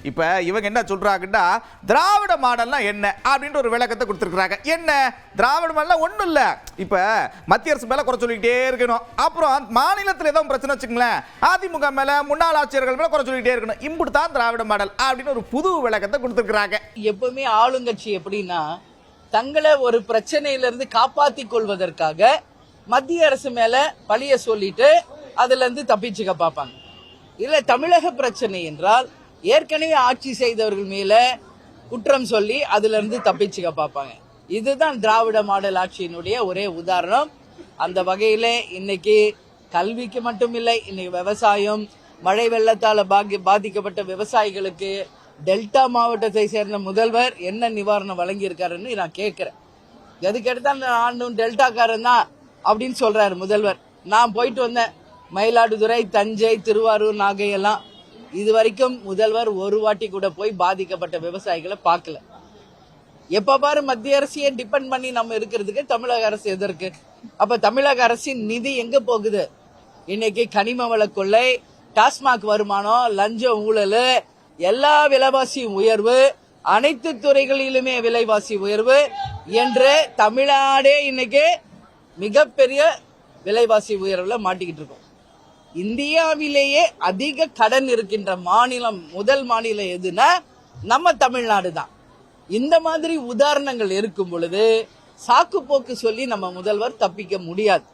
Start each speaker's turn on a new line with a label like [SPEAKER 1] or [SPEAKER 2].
[SPEAKER 1] இப்ப இவங்க என்ன சொல்றாங்கன்னா திராவிட மாடல்னா என்ன அப்படின்ற ஒரு விளக்கத்தை கொடுத்திருக்காங்க. என்ன திராவிட மாடல் ஒண்ணும் இல்ல, இப்ப மத்திய அரசு மேல குறை சொல்லிக்கிட்டே இருக்கணும், அப்புறம் மாநிலத்தில் ஏதோ பிரச்சனை வச்சுங்களேன் அதிமுக மேல முன்னாள் ஆட்சியர்கள் மேல குறை சொல்லிக்கிட்டே இருக்கணும், இப்படித்தான் திராவிட மாடல் அப்படின்னு ஒரு புது விளக்கத்தை கொடுத்திருக்காங்க.
[SPEAKER 2] எப்பவுமே ஆளுங்கட்சி எப்படின்னா தங்களை ஒரு பிரச்சனையிலிருந்து காப்பாற்றிக் கொள்வதற்காக மத்திய அரசு மேல பழிய சொல்லிட்டு அதுல இருந்து தப்பிச்சுக்க பார்ப்பாங்க. இல்ல தமிழக பிரச்சனை என்றால் ஏற்கனவே ஆட்சி செய்தவர்கள் மேல குற்றம் சொல்லி அதுல இருந்து தப்பிச்சுக்க பார்ப்பாங்க. இதுதான் திராவிட மாடல் ஆட்சியினுடைய ஒரே உதாரணம். அந்த வகையில இன்னைக்கு கல்விக்கு மட்டும் இல்லை, இன்னைக்கு விவசாயம், மழை வெள்ளத்தால பாதிக்கப்பட்ட விவசாயிகளுக்கு டெல்டா மாவட்டத்தை சேர்ந்த முதல்வர் என்ன நிவாரணம் வழங்கி இருக்காருன்னு நான் கேட்கிறேன். எதுக்கு எடுத்தால் நான் டெல்டாக்காரன் தான் அப்படின்னு சொல்றாரு முதல்வர். நான் போயிட்டு வந்தேன் மயிலாடுதுறை, தஞ்சை, திருவாரூர், நாகை எல்லாம். இது வரைக்கும் முதல்வர் ஒரு வாட்டி கூட போய் பாதிக்கப்பட்ட விவசாயிகளை பார்க்கல. எப்ப பாரு மத்திய அரசையே டிபெண்ட் பண்ணி நம்ம இருக்கிறதுக்கு தமிழக அரசு எதற்கு? அப்ப தமிழக அரசின் நிதி எங்க போகுது? இன்னைக்கு கனிம வள கொள்ளை, டாஸ்மாக் வருமானம், லஞ்சம், ஊழல், எல்லா விலைவாசி உயர்வு, அனைத்து துறைகளிலுமே விலைவாசி உயர்வு என்று தமிழ்நாடே இன்னைக்கு மிகப்பெரிய விலைவாசி உயர்வுல மாட்டிக்கிட்டு இருக்கோம். இந்தியாவிலேயே அதிக கடன் இருக்கின்ற மாநிலம், முதல் மாநிலம் எதுனா நம்ம தமிழ்நாடு தான். இந்த மாதிரி உதாரணங்கள் இருக்கும் பொழுது சாக்கு போக்கு சொல்லி நம்ம முதல்வர் தப்பிக்க முடியாது.